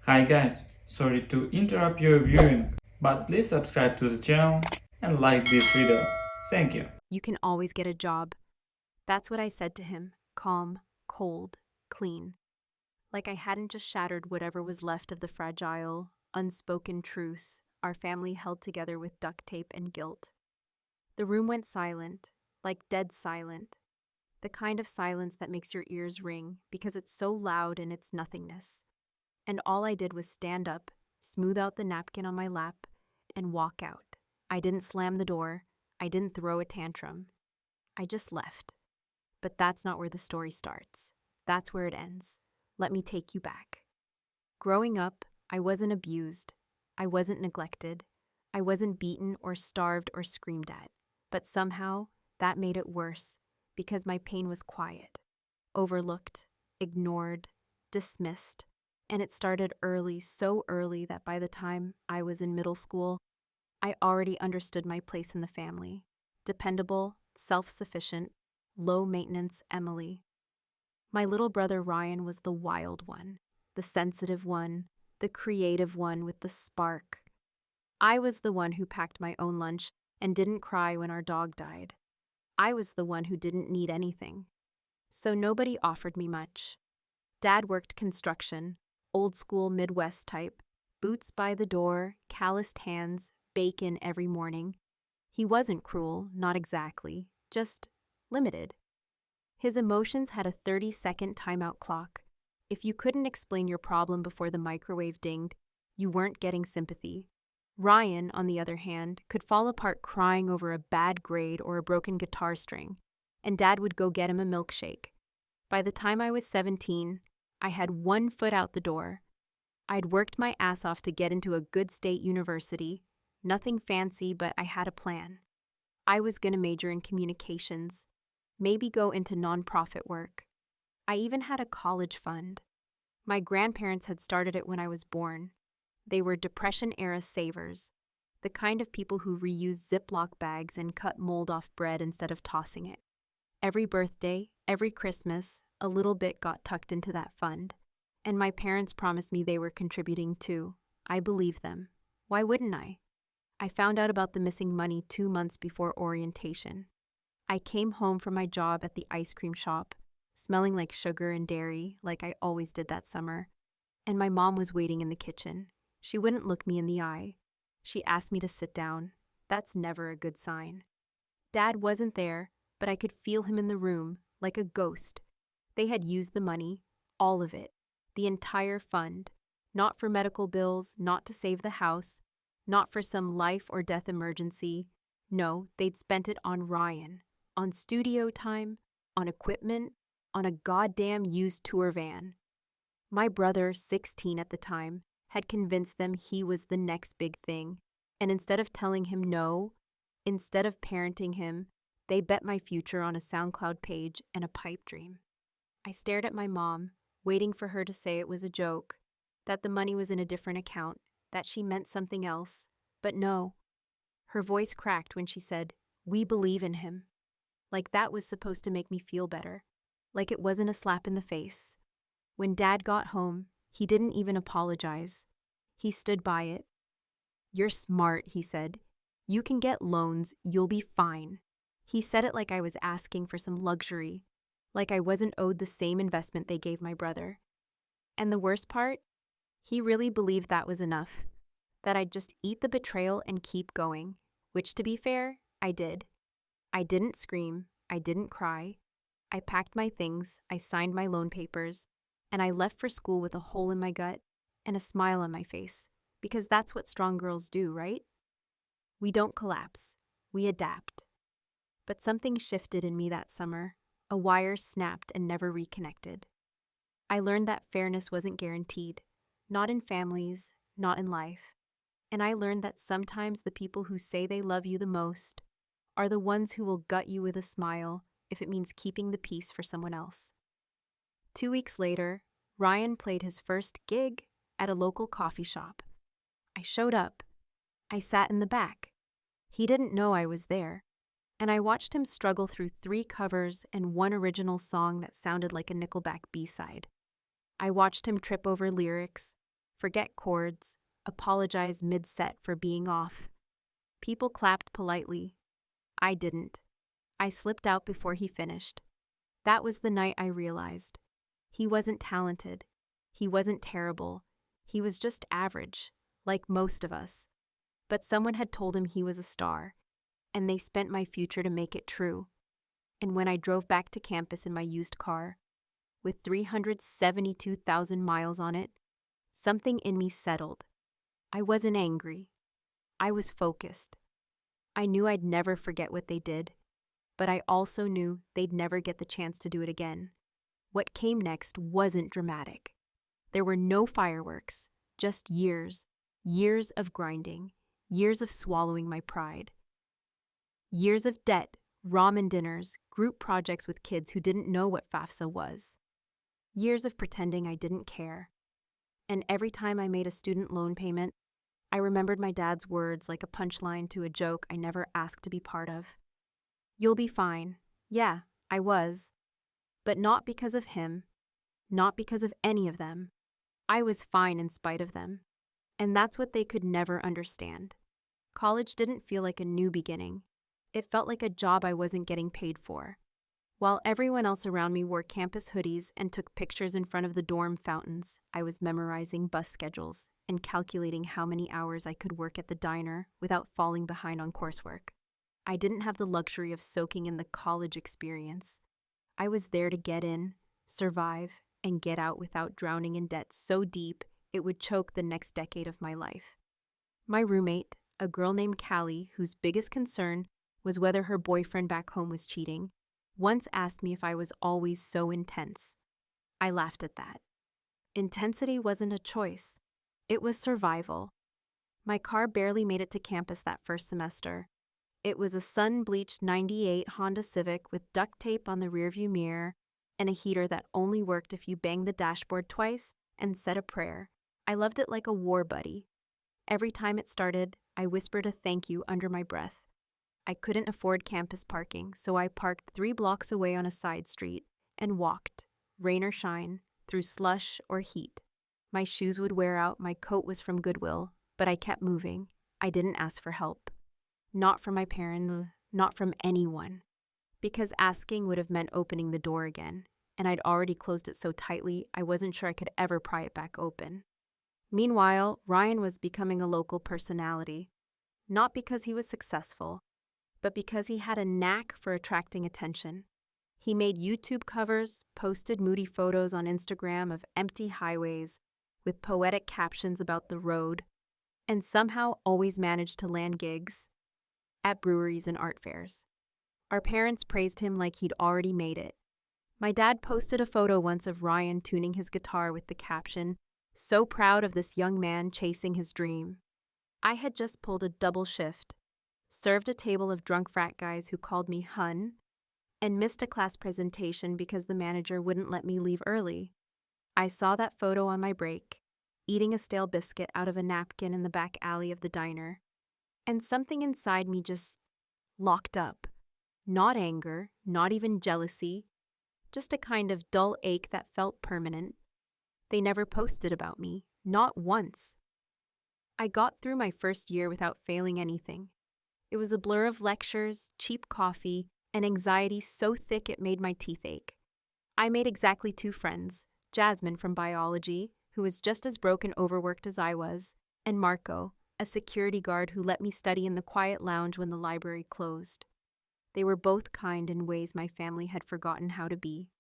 Hi guys, sorry to interrupt your viewing, but please subscribe to the channel and like this video. Thank you. You can always get a job. That's what I said to him, calm, cold, clean. Like I hadn't just shattered whatever was left of the fragile, unspoken truce our family held together with duct tape and guilt. The room went silent, like dead silent, the kind of silence that makes your ears ring because it's so loud in its nothingness. And all I did was stand up, smooth out the napkin on my lap, and walk out. I didn't slam the door. I didn't throw a tantrum. I just left. But that's not where the story starts. That's where it ends. Let me take you back. Growing up, I wasn't abused. I wasn't neglected. I wasn't beaten or starved or screamed at. But somehow, that made it worse because my pain was quiet, overlooked, ignored, dismissed. And it started early, so early that by the time I was in middle school, I already understood my place in the family. Dependable, self-sufficient, low-maintenance Emily. My little brother Ryan was the wild one, the sensitive one, the creative one with the spark. I was the one who packed my own lunch and didn't cry when our dog died. I was the one who didn't need anything. So nobody offered me much. Dad worked construction, old school Midwest type, boots by the door, calloused hands, bacon every morning. He wasn't cruel, not exactly, just limited. His emotions had a 30-second timeout clock. If you couldn't explain your problem before the microwave dinged, you weren't getting sympathy. Ryan, on the other hand, could fall apart crying over a bad grade or a broken guitar string, and Dad would go get him a milkshake. By the time I was 17, I had one foot out the door. I'd worked my ass off to get into a good state university. Nothing fancy, but I had a plan. I was going to major in communications, maybe go into nonprofit work. I even had a college fund. My grandparents had started it when I was born. They were Depression-era savers, the kind of people who reuse Ziploc bags and cut mold off bread instead of tossing it. Every birthday, every Christmas, a little bit got tucked into that fund. And my parents promised me they were contributing too. I believed them. Why wouldn't I? I found out about the missing money 2 months before orientation. I came home from my job at the ice cream shop, smelling like sugar and dairy, like I always did that summer. And my mom was waiting in the kitchen. She wouldn't look me in the eye. She asked me to sit down. That's never a good sign. Dad wasn't there, but I could feel him in the room, like a ghost. They had used the money, all of it, the entire fund, not for medical bills, not to save the house, not for some life or death emergency. No, they'd spent it on Ryan, on studio time, on equipment, on a goddamn used tour van. My brother, 16 at the time, had convinced them he was the next big thing, and instead of telling him no, instead of parenting him, they bet my future on a SoundCloud page and a pipe dream. I stared at my mom, waiting for her to say it was a joke, that the money was in a different account, that she meant something else. But no. Her voice cracked when she said, "We believe in him." Like that was supposed to make me feel better. Like it wasn't a slap in the face. When Dad got home, he didn't even apologize. He stood by it. "You're smart," he said. "You can get loans, you'll be fine." He said it like I was asking for some luxury, like I wasn't owed the same investment they gave my brother. And the worst part? He really believed that was enough, that I'd just eat the betrayal and keep going, which, to be fair, I did. I didn't scream, I didn't cry. I packed my things, I signed my loan papers, and I left for school with a hole in my gut and a smile on my face, because that's what strong girls do, right? We don't collapse, we adapt. But something shifted in me that summer. A wire snapped and never reconnected. I learned that fairness wasn't guaranteed, not in families, not in life. And I learned that sometimes the people who say they love you the most are the ones who will gut you with a smile if it means keeping the peace for someone else. 2 weeks later, Ryan played his first gig at a local coffee shop. I showed up. I sat in the back. He didn't know I was there. And I watched him struggle through 3 covers and 1 original song that sounded like a Nickelback B-side. I watched him trip over lyrics, forget chords, apologize mid-set for being off. People clapped politely. I didn't. I slipped out before he finished. That was the night I realized. He wasn't talented. He wasn't terrible. He was just average, like most of us. But someone had told him he was a star, and they spent my future to make it true. And when I drove back to campus in my used car, with 372,000 miles on it, something in me settled. I wasn't angry. I was focused. I knew I'd never forget what they did, but I also knew they'd never get the chance to do it again. What came next wasn't dramatic. There were no fireworks, just years of grinding, years of swallowing my pride. Years of debt, ramen dinners, group projects with kids who didn't know what FAFSA was. Years of pretending I didn't care. And every time I made a student loan payment, I remembered my dad's words like a punchline to a joke I never asked to be part of. You'll be fine. Yeah, I was. But not because of him. Not because of any of them. I was fine in spite of them. And that's what they could never understand. College didn't feel like a new beginning. It felt like a job I wasn't getting paid for. While everyone else around me wore campus hoodies and took pictures in front of the dorm fountains, I was memorizing bus schedules and calculating how many hours I could work at the diner without falling behind on coursework. I didn't have the luxury of soaking in the college experience. I was there to get in, survive, and get out without drowning in debt so deep it would choke the next decade of my life. My roommate, a girl named Callie, whose biggest concern was whether her boyfriend back home was cheating, once asked me if I was always so intense. I laughed at that. Intensity wasn't a choice. It was survival. My car barely made it to campus that first semester. It was a sun-bleached '98 Honda Civic with duct tape on the rearview mirror and a heater that only worked if you banged the dashboard twice and said a prayer. I loved it like a war buddy. Every time it started, I whispered a thank you under my breath. I couldn't afford campus parking, so I parked 3 blocks away on a side street and walked, rain or shine, through slush or heat. My shoes would wear out, my coat was from Goodwill, but I kept moving. I didn't ask for help. Not from my parents, not from anyone. Because asking would have meant opening the door again, and I'd already closed it so tightly I wasn't sure I could ever pry it back open. Meanwhile, Ryan was becoming a local personality. Not because he was successful, but because he had a knack for attracting attention. He made YouTube covers, posted moody photos on Instagram of empty highways with poetic captions about the road, and somehow always managed to land gigs at breweries and art fairs. Our parents praised him like he'd already made it. My dad posted a photo once of Ryan tuning his guitar with the caption, "So proud of this young man chasing his dream." I had just pulled a double shift, served a table of drunk frat guys who called me hun, and missed a class presentation because the manager wouldn't let me leave early. I saw that photo on my break, eating a stale biscuit out of a napkin in the back alley of the diner, and something inside me just locked up. Not anger, not even jealousy, just a kind of dull ache that felt permanent. They never posted about me, not once. I got through my first year without failing anything. It was a blur of lectures, cheap coffee, and anxiety so thick it made my teeth ache. I made exactly 2 friends, Jasmine from biology, who was just as broke and overworked as I was, and Marco, a security guard who let me study in the quiet lounge when the library closed. They were both kind in ways my family had forgotten how to be.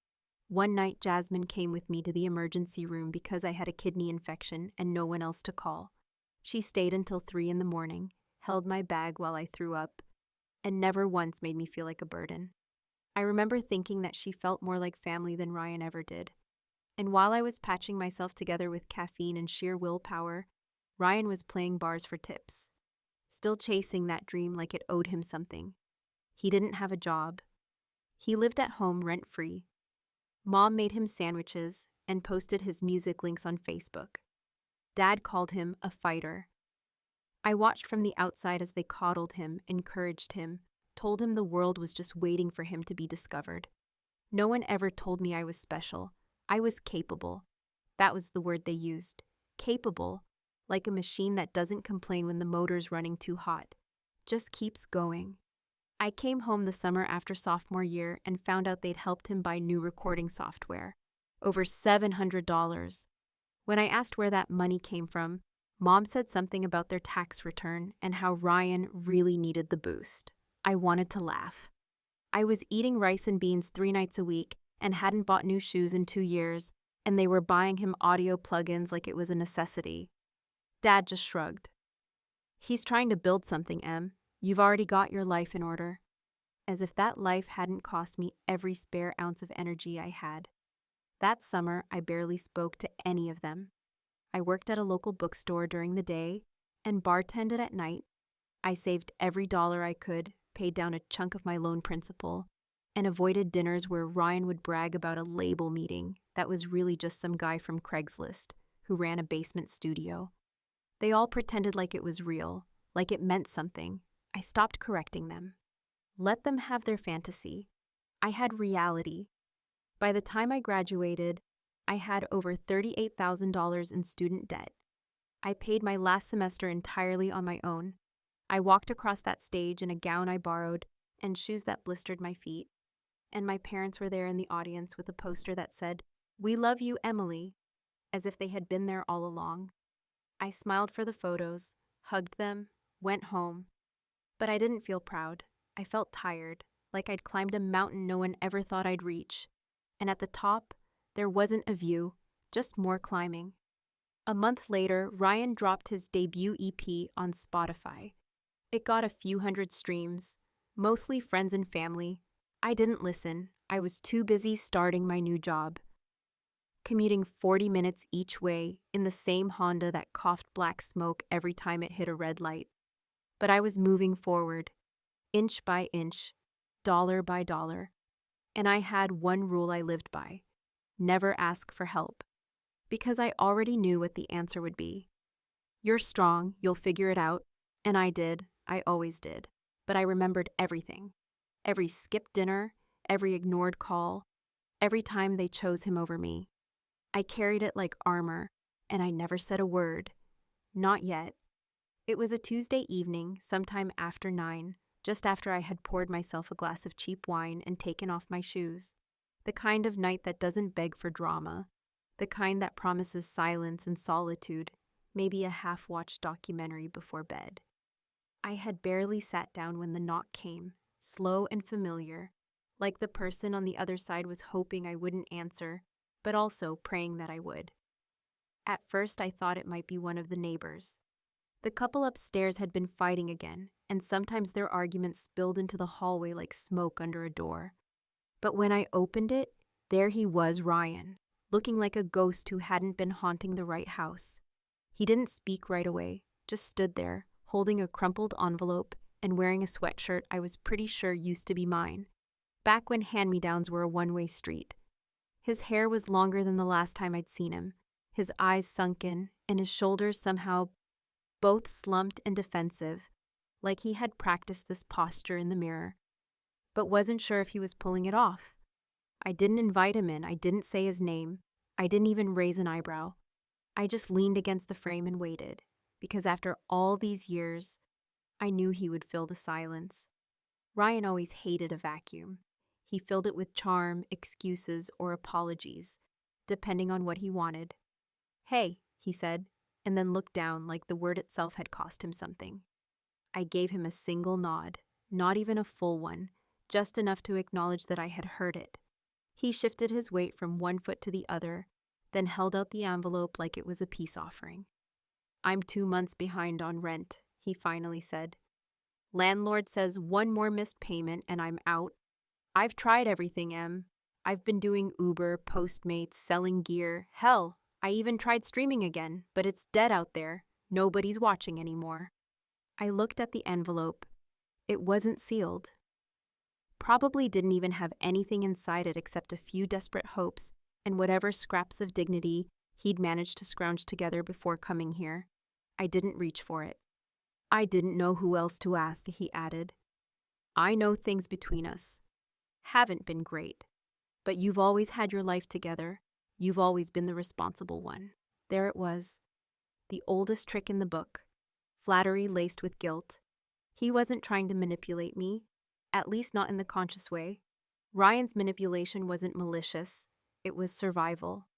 One night, Jasmine came with me to the emergency room because I had a kidney infection and no one else to call. She stayed until 3 a.m, held my bag while I threw up, and never once made me feel like a burden. I remember thinking that she felt more like family than Ryan ever did. And while I was patching myself together with caffeine and sheer willpower, Ryan was playing bars for tips, still chasing that dream like it owed him something. He didn't have a job. He lived at home rent-free. Mom made him sandwiches and posted his music links on Facebook. Dad called him a fighter. I watched from the outside as they coddled him, encouraged him, told him the world was just waiting for him to be discovered. No one ever told me I was special. I was capable. That was the word they used. capable, like a machine that doesn't complain when the motor's running too hot, just keeps going. I came home the summer after sophomore year and found out they'd helped him buy new recording software. Over $700. When I asked where that money came from, Mom said something about their tax return and how Ryan really needed the boost. I wanted to laugh. I was eating rice and beans 3 nights a week and hadn't bought new shoes in 2 years, and they were buying him audio plugins like it was a necessity. Dad just shrugged. He's trying to build something, Em. You've already got your life in order. As if that life hadn't cost me every spare ounce of energy I had. That summer, I barely spoke to any of them. I worked at a local bookstore during the day and bartended at night. I saved every dollar I could, paid down a chunk of my loan principal, and avoided dinners where Ryan would brag about a label meeting that was really just some guy from Craigslist who ran a basement studio. They all pretended like it was real, like it meant something. I stopped correcting them. Let them have their fantasy. I had reality. By the time I graduated, I had over $38,000 in student debt. I paid my last semester entirely on my own. I walked across that stage in a gown I borrowed and shoes that blistered my feet. And my parents were there in the audience with a poster that said, "We love you, Emily," as if they had been there all along. I smiled for the photos, hugged them, went home. But I didn't feel proud. I felt tired, like I'd climbed a mountain no one ever thought I'd reach. And at the top, there wasn't a view, just more climbing. A month later, Ryan dropped his debut EP on Spotify. It got a few hundred streams, mostly friends and family. I didn't listen. I was too busy starting my new job. Commuting 40 minutes each way in the same Honda that coughed black smoke every time it hit a red light. But I was moving forward, inch by inch, dollar by dollar. And I had one rule I lived by: never ask for help. Because I already knew what the answer would be. You're strong, you'll figure it out. And I did, I always did. But I remembered everything. Every skipped dinner, every ignored call, every time they chose him over me. I carried it like armor, and I never said a word. Not yet. It was a Tuesday evening, sometime after 9, just after I had poured myself a glass of cheap wine and taken off my shoes. The kind of night that doesn't beg for drama. The kind that promises silence and solitude, maybe a half-watched documentary before bed. I had barely sat down when the knock came, slow and familiar, like the person on the other side was hoping I wouldn't answer, but also praying that I would. At first, I thought it might be one of the neighbors. The couple upstairs had been fighting again, and sometimes their arguments spilled into the hallway like smoke under a door. But when I opened it, there he was, Ryan, looking like a ghost who hadn't been haunting the right house. He didn't speak right away, just stood there, holding a crumpled envelope and wearing a sweatshirt I was pretty sure used to be mine, back when hand-me-downs were a one-way street. His hair was longer than the last time I'd seen him, his eyes sunken, and his shoulders somehow both slumped and defensive, like he had practiced this posture in the mirror, but wasn't sure if he was pulling it off. I didn't invite him in, I didn't say his name, I didn't even raise an eyebrow. I just leaned against the frame and waited, because after all these years, I knew he would fill the silence. Ryan always hated a vacuum. He filled it with charm, excuses, or apologies, depending on what he wanted. "Hey," he said, and then looked down like the word itself had cost him something. I gave him a single nod, not even a full one, just enough to acknowledge that I had heard it. He shifted his weight from one foot to the other, then held out the envelope like it was a peace offering. "I'm 2 months behind on rent," he finally said. "Landlord says one more missed payment and I'm out. I've tried everything, Em. I've been doing Uber, Postmates, selling gear. Hell, I even tried streaming again, but it's dead out there. Nobody's watching anymore." I looked at the envelope. It wasn't sealed. Probably didn't even have anything inside it except a few desperate hopes and whatever scraps of dignity he'd managed to scrounge together before coming here. I didn't reach for it. "I didn't know who else to ask," he added. "I know things between us haven't been great, but you've always had your life together. You've always been the responsible one." There it was. the oldest trick in the book, flattery laced with guilt. He wasn't trying to manipulate me, at least not in the conscious way. Ryan's manipulation wasn't malicious, it was survival.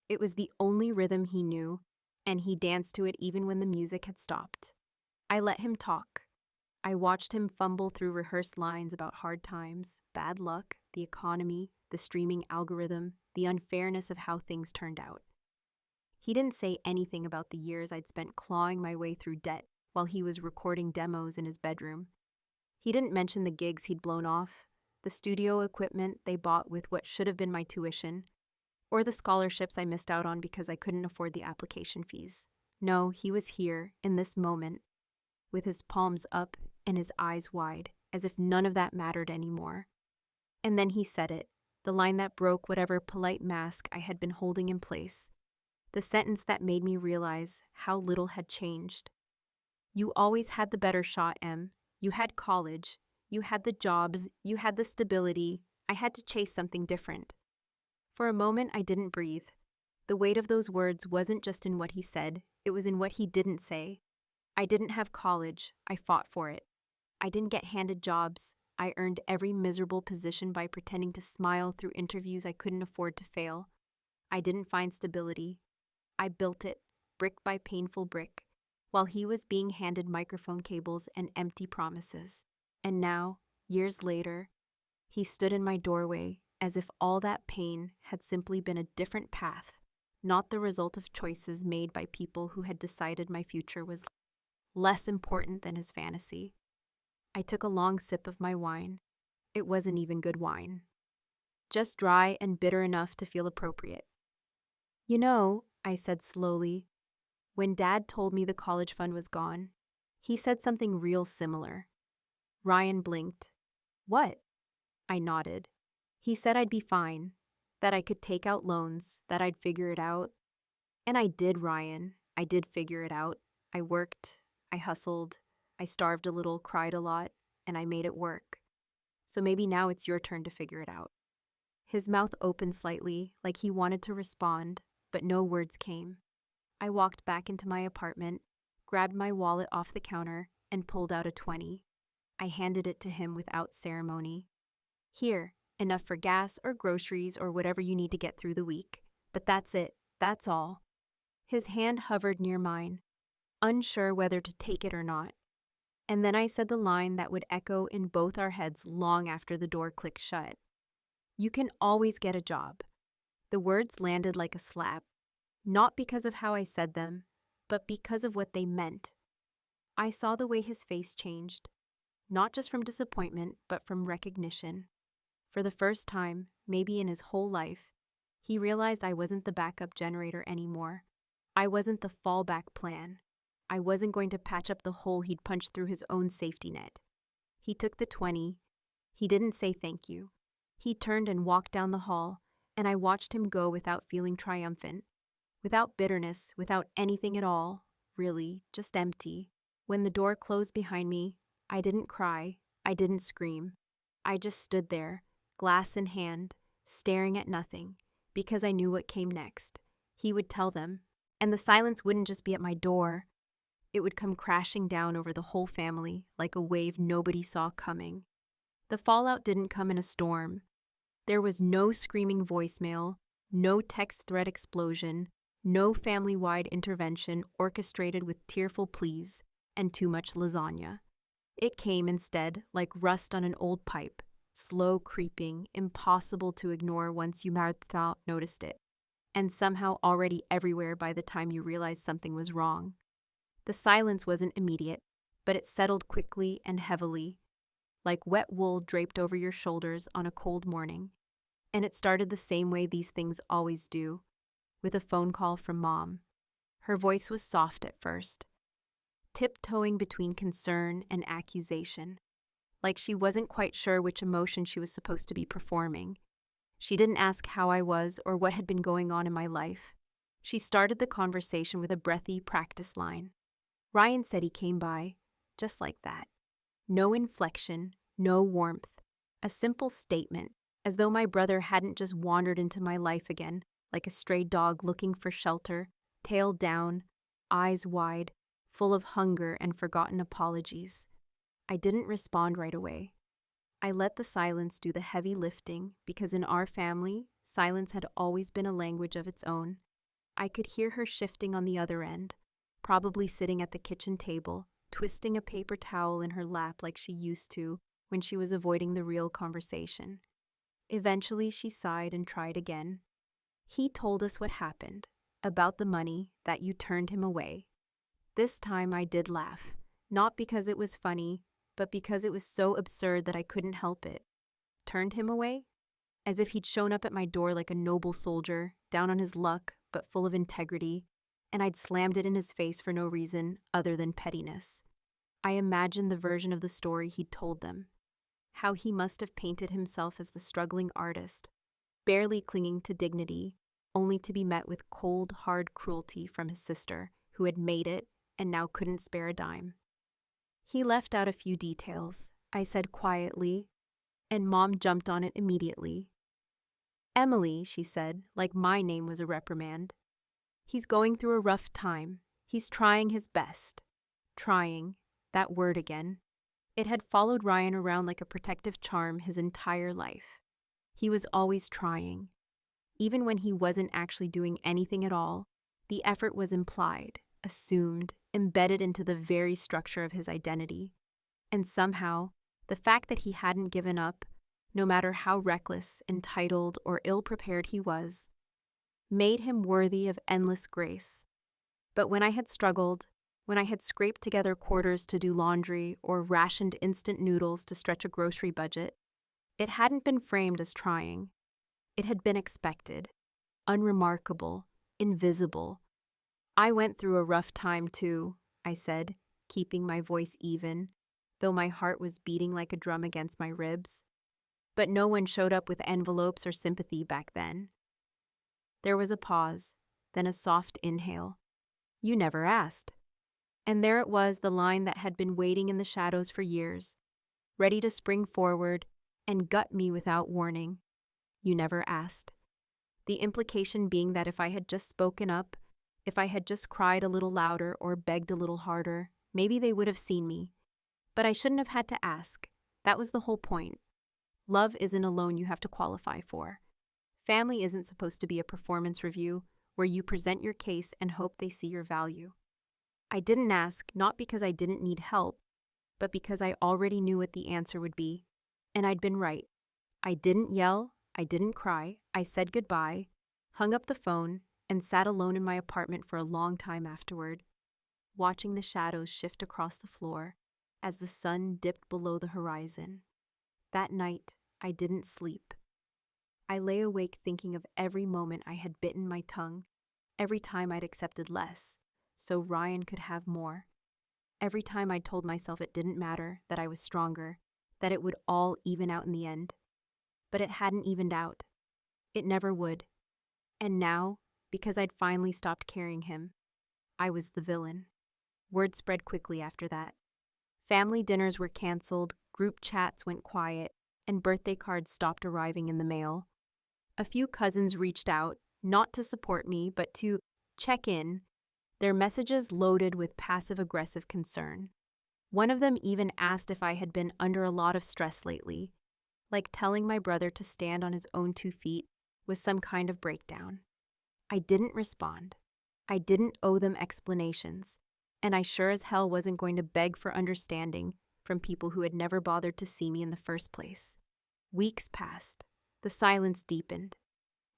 It was the only rhythm he knew, and he danced to it even when the music had stopped. I let him talk. I watched him fumble through rehearsed lines about hard times, bad luck, the economy, the streaming algorithm, the unfairness of how things turned out. He didn't say anything about the years I'd spent clawing my way through debt while he was recording demos in his bedroom. He didn't mention the gigs he'd blown off, the studio equipment they bought with what should have been my tuition, or the scholarships I missed out on because I couldn't afford the application fees. No, he was here, in this moment, with his palms up and his eyes wide, as if none of that mattered anymore. And then he said it, the line that broke whatever polite mask I had been holding in place, the sentence that made me realize how little had changed. You always had the better shot, Em. You had college, you had the jobs, you had the stability. I had to chase something different. For a moment, I didn't breathe. The weight of those words wasn't just in what he said, it was in what he didn't say. I didn't have college, I fought for it. I didn't get handed jobs, I earned every miserable position by pretending to smile through interviews I couldn't afford to fail. I didn't find stability. I built it, brick by painful brick, while he was being handed microphone cables and empty promises. And now, years later, he stood in my doorway as if all that pain had simply been a different path, not the result of choices made by people who had decided my future was less important than his fantasy. I took a long sip of my wine. It wasn't even good wine. Just dry and bitter enough to feel appropriate. You know, I said slowly, when Dad told me the college fund was gone, he said something real similar. Ryan blinked. What? I nodded. He said I'd be fine, that I could take out loans, that I'd figure it out. And I did, Ryan. I did figure it out. I worked, I hustled, I starved a little, cried a lot, and I made it work. So maybe now it's your turn to figure it out. His mouth opened slightly, like he wanted to respond, but no words came. I walked back into my apartment, grabbed my wallet off the counter, and pulled out a 20. I handed it to him without ceremony. Here, enough for gas or groceries or whatever you need to get through the week. But that's it, that's all. His hand hovered near mine, unsure whether to take it or not. And then I said the line that would echo in both our heads long after the door clicked shut. You can always get a job. The words landed like a slap, not because of how I said them, but because of what they meant. I saw the way his face changed, not just from disappointment, but from recognition. For the first time, maybe in his whole life, he realized I wasn't the backup generator anymore. I wasn't the fallback plan. I wasn't going to patch up the hole he'd punched through his own safety net. He took the 20. He didn't say thank you. He turned and walked down the hall, and I watched him go without feeling triumphant, without bitterness, without anything at all, really, just empty. When the door closed behind me, I didn't cry, I didn't scream. I just stood there, glass in hand, staring at nothing, because I knew what came next. He would tell them, and the silence wouldn't just be at my door. It would come crashing down over the whole family like a wave nobody saw coming. The fallout didn't come in a storm. There was no screaming voicemail, no text thread explosion, no family-wide intervention orchestrated with tearful pleas and too much lasagna. It came instead like rust on an old pipe, slow creeping, impossible to ignore once you noticed it, and somehow already everywhere by the time you realized something was wrong. The silence wasn't immediate, but it settled quickly and heavily, like wet wool draped over your shoulders on a cold morning. And it started the same way these things always do, with a phone call from Mom. Her voice was soft at first, tiptoeing between concern and accusation, like she wasn't quite sure which emotion she was supposed to be performing. She didn't ask how I was or what had been going on in my life. She started the conversation with a breathy practice line. Ryan said he came by, just like that. No inflection, no warmth. A simple statement, as though my brother hadn't just wandered into my life again, like a stray dog looking for shelter, tail down, eyes wide, full of hunger and forgotten apologies. I didn't respond right away. I let the silence do the heavy lifting because in our family, silence had always been a language of its own. I could hear her shifting on the other end, probably sitting at the kitchen table, twisting a paper towel in her lap like she used to when she was avoiding the real conversation. Eventually, she sighed and tried again. He told us what happened, about the money, that you turned him away. This time I did laugh, not because it was funny, but because it was so absurd that I couldn't help it. Turned him away? As if he'd shown up at my door like a noble soldier, down on his luck, but full of integrity, and I'd slammed it in his face for no reason other than pettiness. I imagined the version of the story he'd told them. How he must have painted himself as the struggling artist, barely clinging to dignity, only to be met with cold, hard cruelty from his sister, who had made it and now couldn't spare a dime. He left out a few details, I said quietly, and Mom jumped on it immediately. Emily, she said, like my name was a reprimand. He's going through a rough time. He's trying his best. Trying, that word again. It had followed Ryan around like a protective charm his entire life. He was always trying. Even when he wasn't actually doing anything at all, the effort was implied, assumed, embedded into the very structure of his identity. And somehow, the fact that he hadn't given up, no matter how reckless, entitled, or ill-prepared he was, made him worthy of endless grace. But when I had struggled, when I had scraped together quarters to do laundry or rationed instant noodles to stretch a grocery budget, it hadn't been framed as trying. It had been expected, unremarkable, invisible. I went through a rough time too, I said, keeping my voice even, though my heart was beating like a drum against my ribs. But no one showed up with envelopes or sympathy back then. There was a pause, then a soft inhale. You never asked. And there it was, the line that had been waiting in the shadows for years, ready to spring forward and gut me without warning. You never asked. The implication being that if I had just spoken up, if I had just cried a little louder or begged a little harder, maybe they would have seen me. But I shouldn't have had to ask. That was the whole point. Love isn't a loan you have to qualify for. Family isn't supposed to be a performance review where you present your case and hope they see your value. I didn't ask, not because I didn't need help, but because I already knew what the answer would be. And I'd been right. I didn't yell, I didn't cry, I said goodbye, hung up the phone, and sat alone in my apartment for a long time afterward, watching the shadows shift across the floor as the sun dipped below the horizon. That night, I didn't sleep. I lay awake thinking of every moment I had bitten my tongue, every time I'd accepted less, so Ryan could have more. Every time I told myself it didn't matter, that I was stronger, that it would all even out in the end. But it hadn't evened out. It never would. And now, because I'd finally stopped carrying him, I was the villain. Word spread quickly after that. Family dinners were canceled, group chats went quiet, and birthday cards stopped arriving in the mail. A few cousins reached out, not to support me, but to check in, their messages loaded with passive-aggressive concern. One of them even asked if I had been under a lot of stress lately, like telling my brother to stand on his own 2 feet was some kind of breakdown. I didn't respond. I didn't owe them explanations, and I sure as hell wasn't going to beg for understanding from people who had never bothered to see me in the first place. Weeks passed. The silence deepened.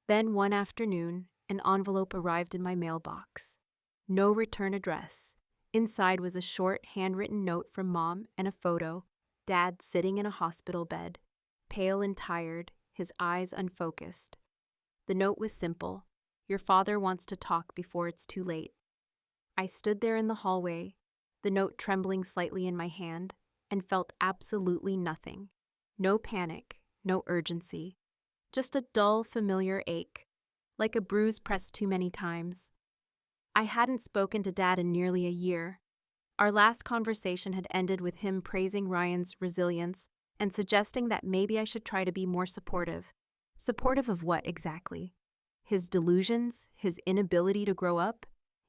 Then one afternoon, an envelope arrived in my mailbox. No return address. Inside was a short, handwritten note from Mom and a photo, Dad sitting in a hospital bed, pale and tired, his eyes unfocused. The note was simple. Your father wants to talk before it's too late. I stood there in the hallway, the note trembling slightly in my hand, and felt absolutely nothing. No panic, no urgency. Just a dull, familiar ache, like a bruise pressed too many times. I hadn't spoken to Dad in nearly a year. Our last conversation had ended with him praising Ryan's resilience and suggesting that maybe I should try to be more supportive. Supportive of what exactly? His delusions? His inability to grow up?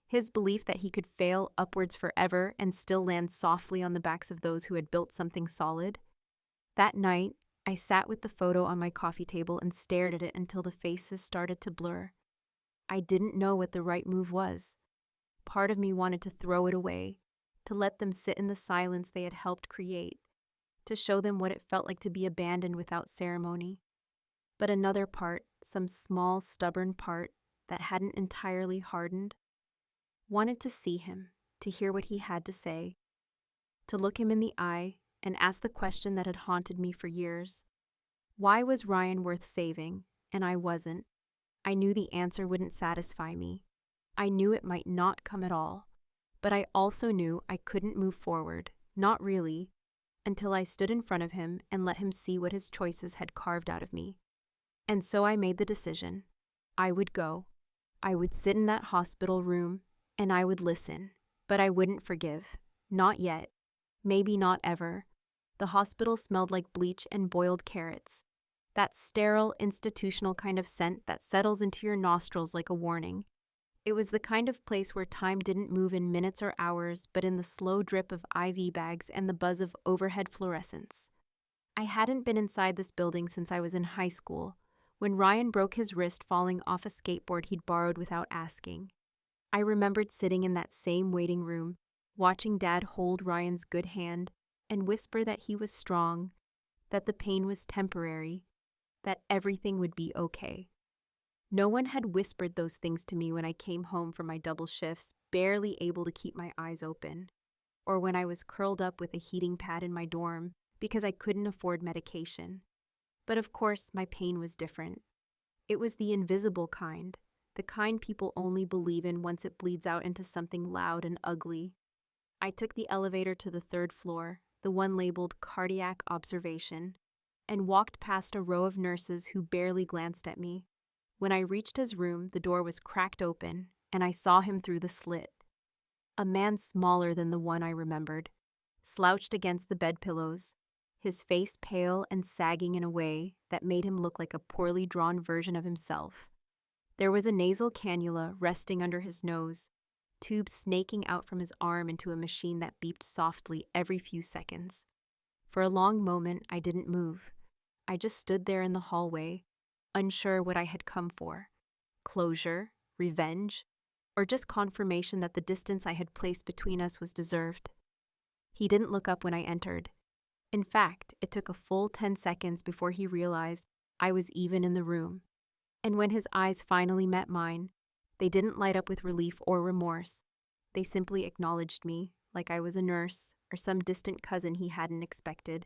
His belief that he could fail upwards forever and still land softly on the backs of those who had built something solid. That night, I sat with the photo on my coffee table and stared at it until the faces started to blur. I didn't know what the right move was. Part of me wanted to throw it away, to let them sit in the silence they had helped create, to show them what it felt like to be abandoned without ceremony. But another part, some small, stubborn part that hadn't entirely hardened, wanted to see him, to hear what he had to say, to look him in the eye and ask the question that had haunted me for years. Why was Ryan worth saving, and I wasn't? I knew the answer wouldn't satisfy me. I knew it might not come at all, but I also knew I couldn't move forward, not really, until I stood in front of him and let him see what his choices had carved out of me. And so I made the decision. I would go. I would sit in that hospital room, and I would listen, but I wouldn't forgive. Not yet. Maybe not ever. The hospital smelled like bleach and boiled carrots. That sterile, institutional kind of scent that settles into your nostrils like a warning. It was the kind of place where time didn't move in minutes or hours, but in the slow drip of IV bags and the buzz of overhead fluorescence. I hadn't been inside this building since I was in high school, when Ryan broke his wrist falling off a skateboard he'd borrowed without asking. I remembered sitting in that same waiting room, watching Dad hold Ryan's good hand and whisper that he was strong, that the pain was temporary, that everything would be okay. No one had whispered those things to me when I came home from my double shifts, barely able to keep my eyes open, or when I was curled up with a heating pad in my dorm because I couldn't afford medication. But of course, my pain was different. It was the invisible kind, the kind people only believe in once it bleeds out into something loud and ugly. I took the elevator to the 3rd floor, the one labeled cardiac observation, and walked past a row of nurses who barely glanced at me. When I reached his room, the door was cracked open, and I saw him through the slit. A man smaller than the one I remembered, slouched against the bedpillows, his face pale and sagging in a way that made him look like a poorly drawn version of himself. There was a nasal cannula resting under his nose, tubes snaking out from his arm into a machine that beeped softly every few seconds. For a long moment, I didn't move. I just stood there in the hallway, unsure what I had come for. Closure, revenge, or just confirmation that the distance I had placed between us was deserved. He didn't look up when I entered. In fact, it took a full 10 seconds before he realized I was even in the room. And when his eyes finally met mine, they didn't light up with relief or remorse. They simply acknowledged me, like I was a nurse or some distant cousin he hadn't expected.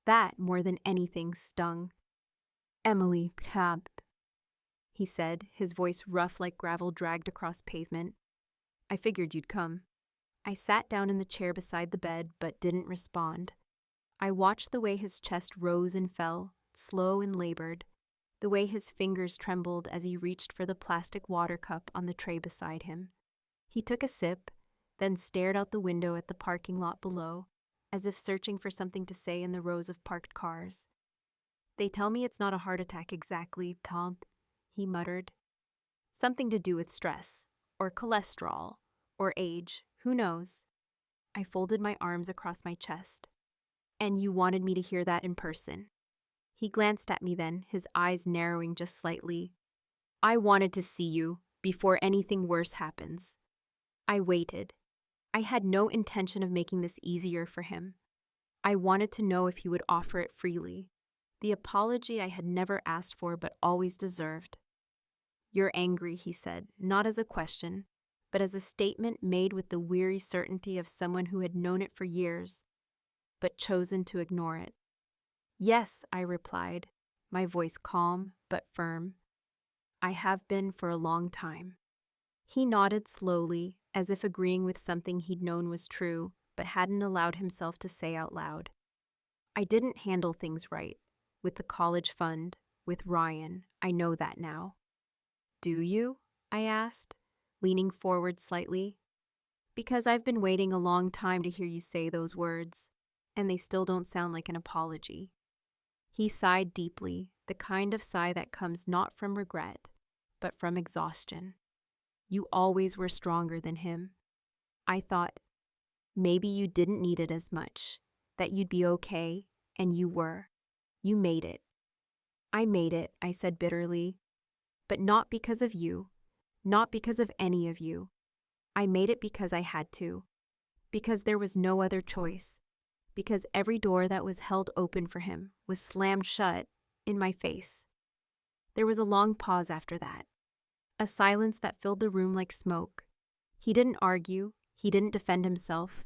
That, more than anything, stung. "Emily Cab," he said, his voice rough like gravel dragged across pavement. "I figured you'd come." I sat down in the chair beside the bed, but didn't respond. I watched the way his chest rose and fell, slow and labored, the way his fingers trembled as he reached for the plastic water cup on the tray beside him. He took a sip, then stared out the window at the parking lot below, as if searching for something to say in the rows of parked cars. "They tell me it's not a heart attack exactly, Tom," he muttered. "Something to do with stress, or cholesterol, or age, who knows?" I folded my arms across my chest. "And you wanted me to hear that in person." He glanced at me then, his eyes narrowing just slightly. "I wanted to see you before anything worse happens." I waited. I had no intention of making this easier for him. I wanted to know if he would offer it freely, the apology I had never asked for but always deserved. "You're angry," he said, not as a question, but as a statement made with the weary certainty of someone who had known it for years, but chosen to ignore it. "Yes," I replied, my voice calm but firm. "I have been for a long time." He nodded slowly, as if agreeing with something he'd known was true, but hadn't allowed himself to say out loud. "I didn't handle things right. With the college fund, with Ryan, I know that now." "Do you?" I asked, leaning forward slightly. "Because I've been waiting a long time to hear you say those words, and they still don't sound like an apology." He sighed deeply, the kind of sigh that comes not from regret, but from exhaustion. You always were stronger than him. I thought, maybe you didn't need it as much, that you'd be okay, and you were. You made it. I made it, I said bitterly. But not because of you. Not because of any of you. I made it because I had to. Because there was no other choice. Because every door that was held open for him was slammed shut in my face. There was a long pause after that. A silence that filled the room like smoke. He didn't argue. He didn't defend himself.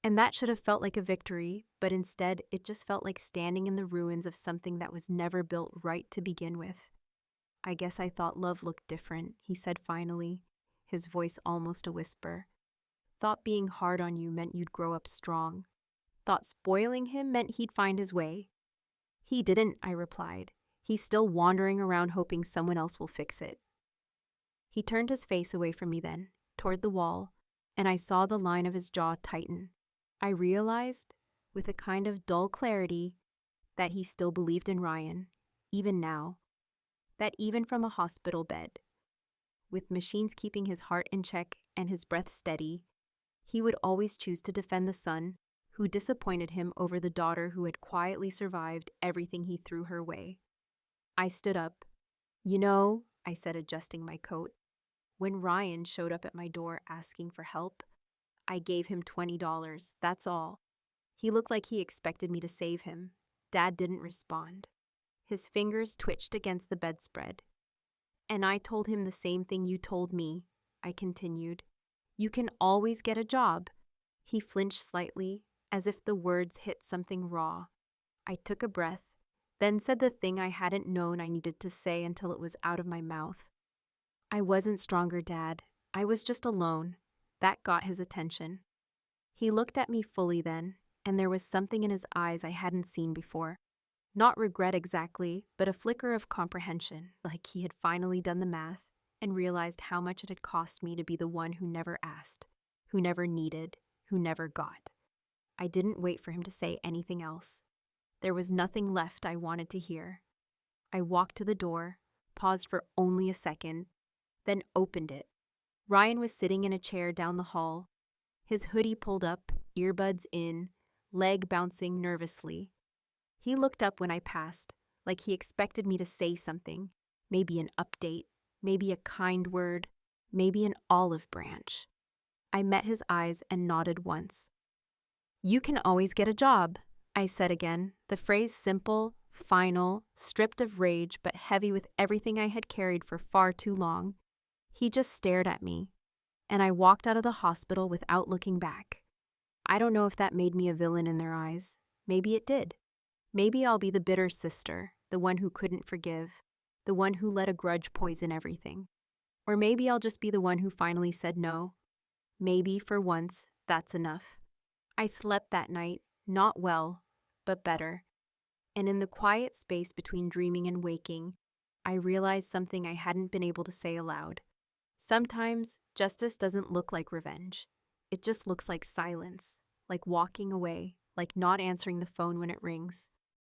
And that should have felt like a victory, but instead it just felt like standing in the ruins of something that was never built right to begin with. I guess I thought love looked different, he said finally, his voice almost a whisper. Thought being hard on you meant you'd grow up strong. Thought spoiling him meant he'd find his way. He didn't, I replied. He's still wandering around hoping someone else will fix it. He turned his face away from me then, toward the wall, and I saw the line of his jaw tighten. I realized, with a kind of dull clarity, that he still believed in Ryan, even now. That even from a hospital bed, with machines keeping his heart in check and his breath steady, he would always choose to defend the son who disappointed him over the daughter who had quietly survived everything he threw her way. I stood up. You know, I said, adjusting my coat, when Ryan showed up at my door asking for help, I gave him $20, that's all. He looked like he expected me to save him. Dad didn't respond. His fingers twitched against the bedspread. And I told him the same thing you told me, I continued. You can always get a job. He flinched slightly, as if the words hit something raw. I took a breath, then said the thing I hadn't known I needed to say until it was out of my mouth. I wasn't stronger, Dad. I was just alone. That got his attention. He looked at me fully then, and there was something in his eyes I hadn't seen before. Not regret exactly, but a flicker of comprehension, like he had finally done the math and realized how much it had cost me to be the one who never asked, who never needed, who never got. I didn't wait for him to say anything else. There was nothing left I wanted to hear. I walked to the door, paused for only a second, then opened it. Ryan was sitting in a chair down the hall, his hoodie pulled up, earbuds in, leg bouncing nervously. He looked up when I passed, like he expected me to say something, maybe an update, maybe a kind word, maybe an olive branch. I met his eyes and nodded once. You can always get a job, I said again, the phrase simple, final, stripped of rage but heavy with everything I had carried for far too long. He just stared at me, and I walked out of the hospital without looking back. I don't know if that made me a villain in their eyes. Maybe it did. Maybe I'll be the bitter sister, the one who couldn't forgive, the one who let a grudge poison everything. Or maybe I'll just be the one who finally said no. Maybe, for once, that's enough. I slept that night, not well, but better. And in the quiet space between dreaming and waking, I realized something I hadn't been able to say aloud. Sometimes, justice doesn't look like revenge. It just looks like silence, like walking away, like not answering the phone when it rings.